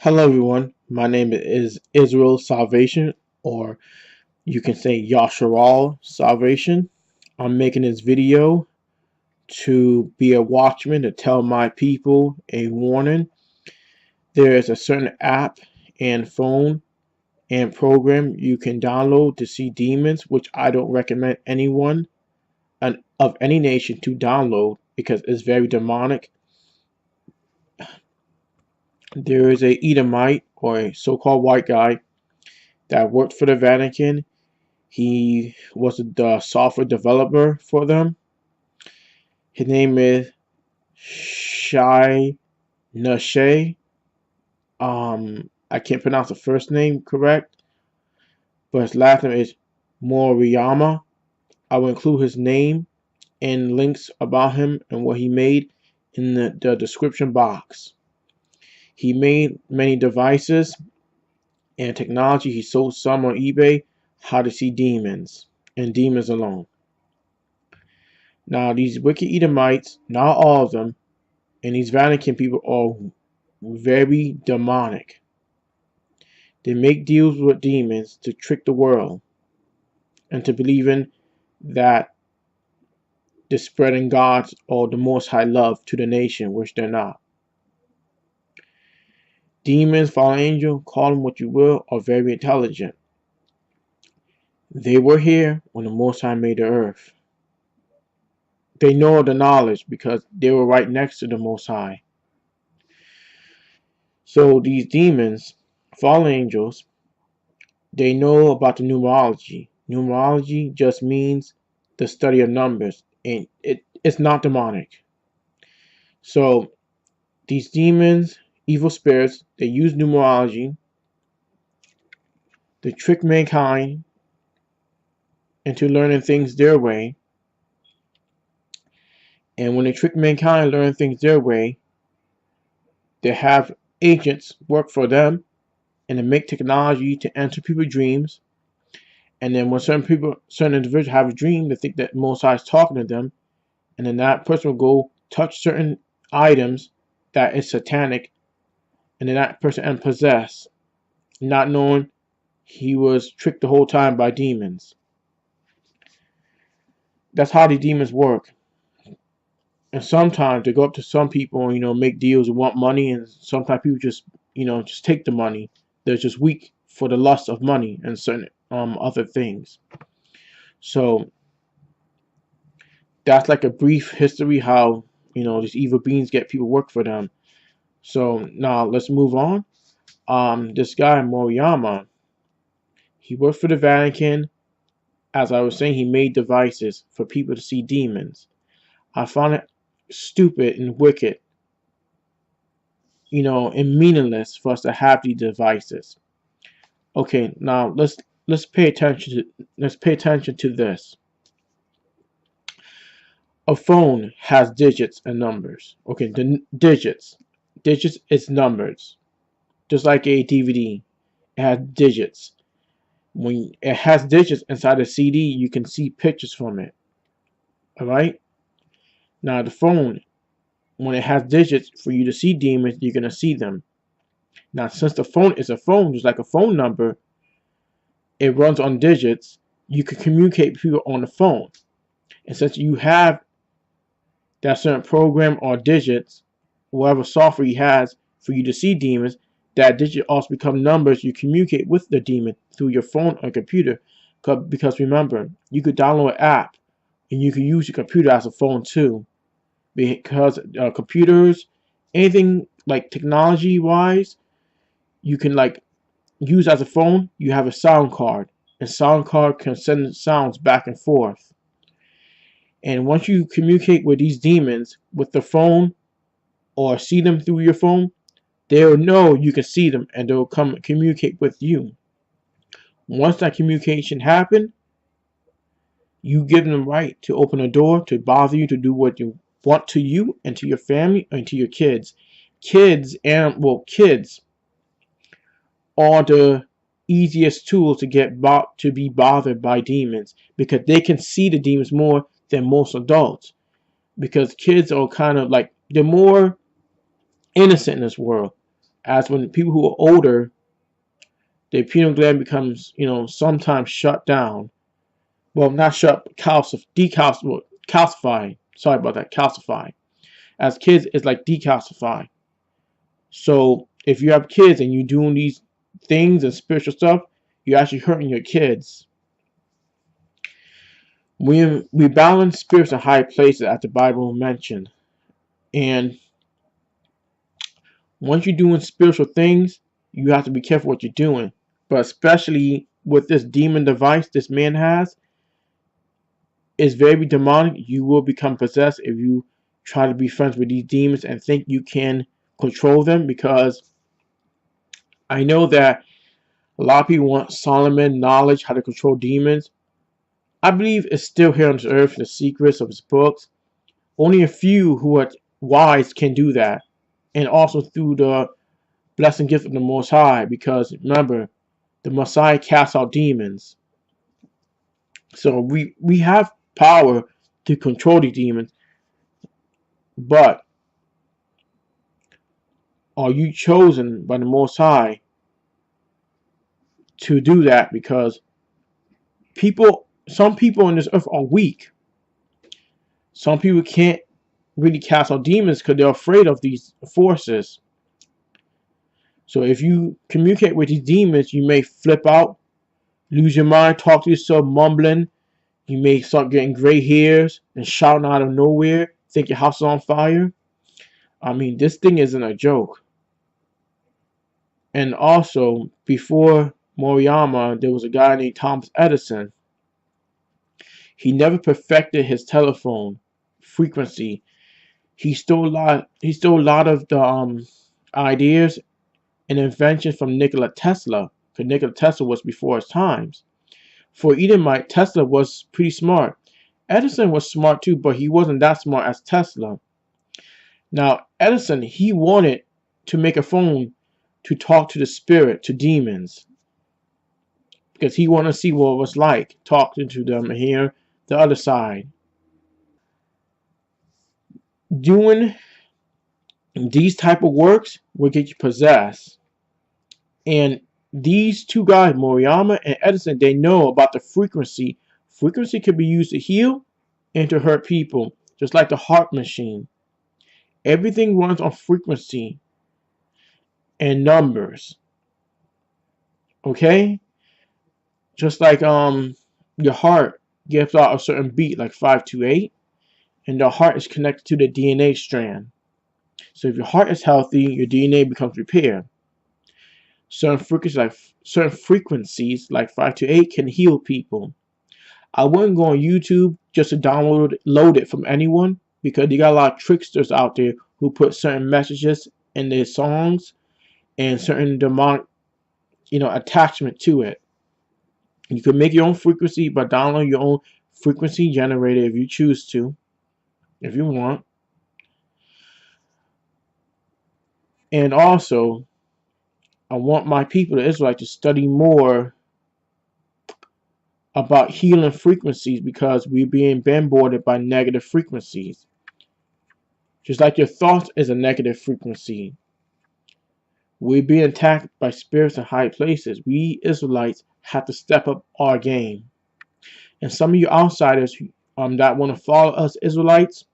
Hello everyone, my name is Israel Salvation, or you can say Yasharal Salvation. I'm making this video to be a watchman to tell my people a warning. There is a certain app and phone and program you can download to see demons, which I don't recommend anyone of any nation to download because it's very demonic. There is a Edomite, or a so-called white guy, that worked for the Vatican. He was the software developer for them. His name is Shai Nashe. I can't pronounce the first name correct, but his last name is Moriyama. I will include his name and links about him and what he made in the description box. He made many devices and technology. He sold some on eBay. How to see demons and demons alone. Now, these wicked Edomites, not all of them, and these Vatican people are very demonic. They make deals with demons to trick the world and to believe in that they're spreading God's or the Most High love to the nation, which they're not. Demons, fallen angel, call them what you will, are very intelligent. They were here when the Most High made the earth. They know the knowledge because they were right next to the Most High. So these demons, fallen angels, they know about the numerology. Numerology just means the study of numbers, and it's not demonic. So these demons, evil spirits, they use numerology to trick mankind into learning things their way. And when they trick mankind learn things their way, they have agents work for them and to make technology to enter people's dreams. And then when certain individuals have a dream, they think that Most High is talking to them, and then that person will go touch certain items that is satanic, and then that person and possessed, not knowing he was tricked the whole time by demons. That's how the demons work. And sometimes they go up to some people and make deals and want money, and sometimes people just take the money. They're just weak for the lust of money and certain other things. So that's like a brief history how these evil beings get people work for them. So now let's move on. This guy Moriyama, he worked for the Vatican. As I was saying, he made devices for people to see demons. I found it stupid and wicked, and meaningless for us to have these devices. Okay, now let's pay attention to this. A phone has digits and numbers. Okay, the digits is numbers, just like a DVD. It has digits. When it has digits inside a CD, you can see pictures from it. Alright? Now the phone, when it has digits for you to see demons, you're going to see them. Now since the phone is a phone, just like a phone number, it runs on digits, you can communicate with people on the phone. And since you have that certain program or digits, whatever software he has for you to see demons, that digit also become numbers. You communicate with the demon through your phone or computer. Because remember, you could download an app and you can use your computer as a phone too. Because computers, anything like technology wise, you can like use as a phone. You have a sound card, and sound card can send sounds back and forth. And once you communicate with these demons with the phone or see them through your phone, they'll know you can see them and they'll come communicate with you. Once that communication happens, you give them the right to open a door to bother you, to do what you want to you and to your family and to your kids. Kids are the easiest tools to be bothered by demons, because they can see the demons more than most adults. Because kids are kind of like, they're more innocent in this world. As when people who are older, their pineal gland becomes, sometimes shut down. Well, not shut, but calcified. Sorry about that, calcified. As kids, it's like decalcified. So if you have kids and you're doing these things and spiritual stuff, you're actually hurting your kids. We balance spirits in high places, as the Bible mentioned. And once you're doing spiritual things, you have to be careful what you're doing. But especially with this demon device this man has, it's very demonic. You will become possessed if you try to be friends with these demons and think you can control them, because I know that a lot of people want Solomon knowledge, how to control demons. I believe it's still here on this earth, the secrets of his books. Only a few who are wise can do that. And also through the blessing gift of the Most High, because remember, the Messiah casts out demons. So we have power to control the demons, but are you chosen by the Most High to do that? Because some people on this earth are weak. Some people can't really cast out demons because they're afraid of these forces. So if you communicate with these demons, you may flip out, lose your mind, talk to yourself, mumbling. You may start getting gray hairs and shouting out of nowhere, think your house is on fire. I mean, this thing isn't a joke. And also, before Moriyama, there was a guy named Thomas Edison. He never perfected his telephone frequency. He stole a lot of the ideas and inventions from Nikola Tesla, because Nikola Tesla was before his times. For Edomite, Tesla was pretty smart. Edison was smart too, but he wasn't that smart as Tesla. Now, Edison, he wanted to make a phone to talk to the spirit, to demons, because he wanted to see what it was like talking to them and hear the other side. Doing these type of works will get you possessed. And these two guys, Moriyama and Edison, they know about the frequency. Frequency can be used to heal and to hurt people, just like the heart machine. Everything runs on frequency and numbers. Okay? Just like your heart gives out a certain beat, like 528, and the heart is connected to the DNA strand. So if your heart is healthy, your DNA becomes repaired. Certain frequencies like 528 can heal people. I wouldn't go on YouTube just to load it from anyone, because you got a lot of tricksters out there who put certain messages in their songs and certain demonic, attachment to it. You can make your own frequency by downloading your own frequency generator if you choose to, if you want. And also, I want my people, the Israelites, to study more about healing frequencies, because we're being bombarded by negative frequencies. Just like your thoughts is a negative frequency. We're being attacked by spirits in high places. We Israelites have to step up our game. And some of you outsiders that want to follow us Israelites,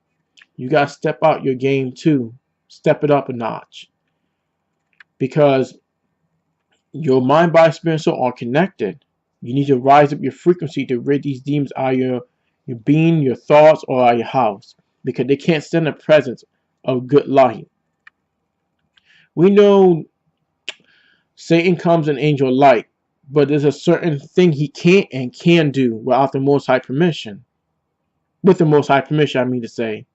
you got to step out your game too. Step it up a notch. Because your mind, body, spirit, and soul are connected. You need to rise up your frequency to rid these demons out of your being, your thoughts, or out of your house. Because they can't stand the presence of good light. We know Satan comes in angel light, but there's a certain thing he can't and can do without the Most High permission. With the Most High permission, I mean to say.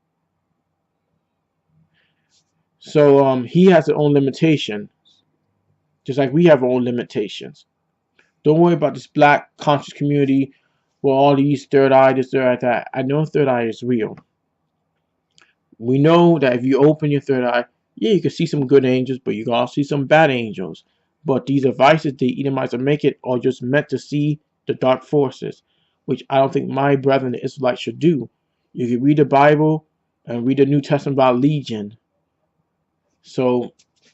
So he has his own limitations, just like we have our own limitations. Don't worry about this black conscious community with all these third eye, this, third eye, that. I know third eye is real. We know that if you open your third eye, yeah, you can see some good angels, but you can also see some bad angels. But these devices the Edomites are making are just meant to see the dark forces, which I don't think my brethren, the Israelites, should do. You can read the Bible and read the New Testament about Legion. So,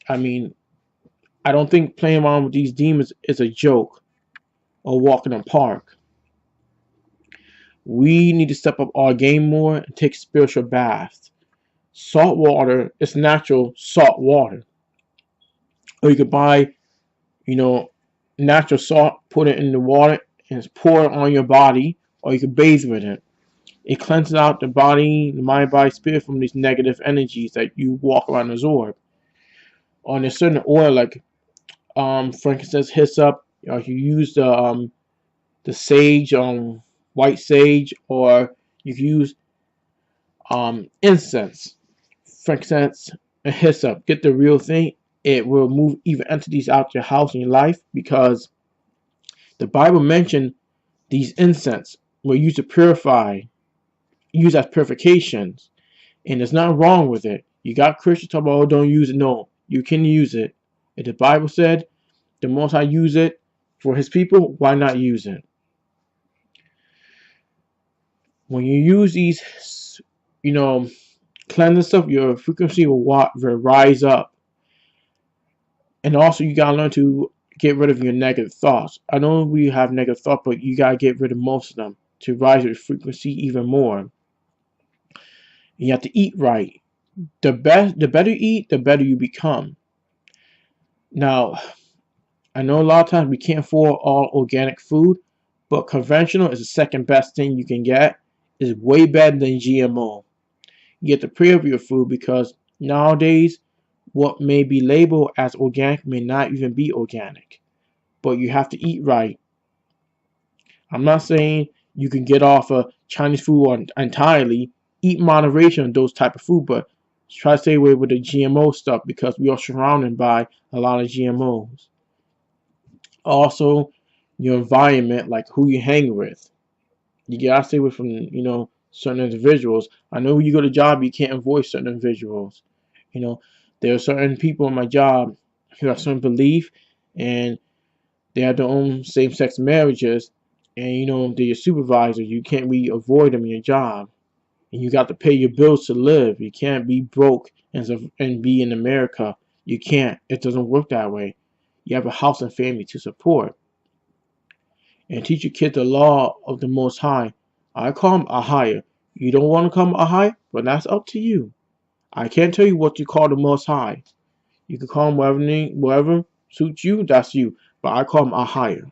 I mean, I don't think playing around with these demons is a joke or walk in a park. We need to step up our game more and take spiritual baths. Salt water is natural salt water. Or you could buy, you know, natural salt, put it in the water, and pour it on your body, or you could bathe with it. It cleanses out the body, the mind, body, spirit from these negative energies that you walk around and absorb. On a certain oil, like frankincense, hyssop, or you use the sage, white sage, or you can use incense, frankincense, and hyssop. Get the real thing. It will move evil entities out your house and your life, because the Bible mentioned these incense were used to purify, used as purifications, and there's nothing wrong with it. You got Christians talking about, oh, don't use it. No, you can use it. If the Bible said the Most High use it for His people, why not use it? When you use these, cleansing stuff, your frequency will rise up. And also, you gotta learn to get rid of your negative thoughts. I know we have negative thoughts, but you gotta get rid of most of them to rise your frequency even more. You have to eat right. The better you eat, the better you become. Now, I know a lot of times we can't afford all organic food, but conventional is the second best thing you can get. It's way better than GMO. You get to pray over your food, because nowadays what may be labeled as organic may not even be organic. But you have to eat right. I'm not saying you can get off of Chinese food entirely. Eat moderation on those type of food, but try to stay away with the GMO stuff, because we are surrounded by a lot of GMOs. Also, your environment, like who you hang with. You gotta stay away from, certain individuals. I know when you go to job, you can't avoid certain individuals. There are certain people in my job who have certain belief, and they have their own same-sex marriages, and they're your supervisor. You can't really avoid them in your job, and you got to pay your bills to live. You can't be broke and be in America. You can't. It doesn't work that way. You have a house and family to support. And teach your kid the law of the Most High. I call him a higher. You don't want to call him a high, but that's up to you. I can't tell you what you call the Most High. You can call him whatever suits you, that's you. But I call him a higher.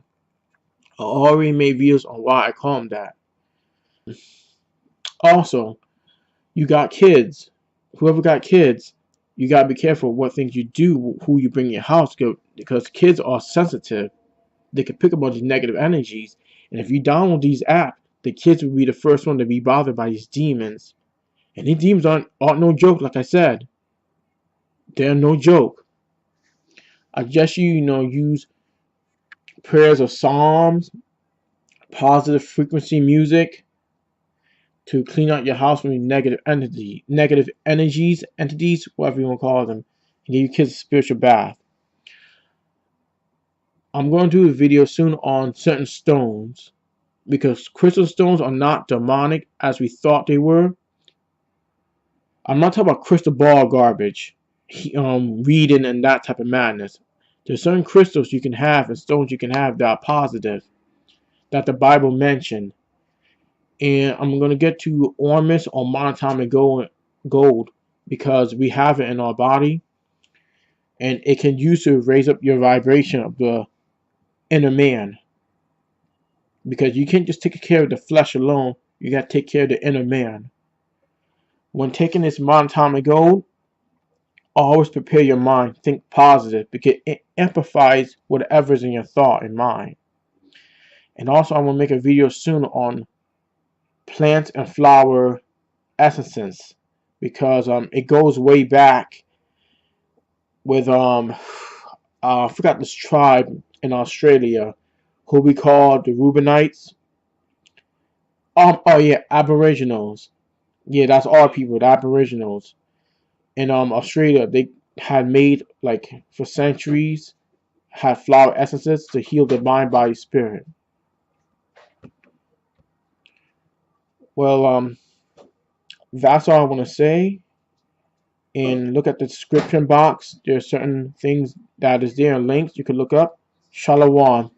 I already made videos on why I call him that. Also, you got kids. Whoever got kids, you got to be careful what things you do, who you bring in your house, because kids are sensitive. They can pick up on these negative energies. And if you download these apps, the kids will be the first one to be bothered by these demons. And these demons aren't no joke, like I said. They're no joke. I suggest you, use prayers of psalms, positive frequency music to clean out your house from negative entities, whatever you want to call them, and give your kids a spiritual bath. I'm going to do a video soon on certain stones, because crystal stones are not demonic as we thought they were. I'm not talking about crystal ball garbage, reading and that type of madness. There's certain crystals you can have and stones you can have that are positive, that the Bible mentioned. And I'm going to get to ornaments or monatomic gold, because we have it in our body, and it can use to raise up your vibration of the inner man. Because you can't just take care of the flesh alone, you got to take care of the inner man. When taking this monatomic gold, always prepare your mind, think positive, because it amplifies whatever's in your thought and mind. And also, I'm going to make a video soon on plant and flower essences, because it goes way back with I forgot this tribe in Australia who we call the Reubenites. Oh yeah, Aboriginals. Yeah, that's our people, the Aboriginals. In Australia, they had made, like, for centuries, had flower essences to heal the mind, body, spirit. Well, that's all I want to say. and look at the description box. There are certain things that is there, links you can look up. Shalom.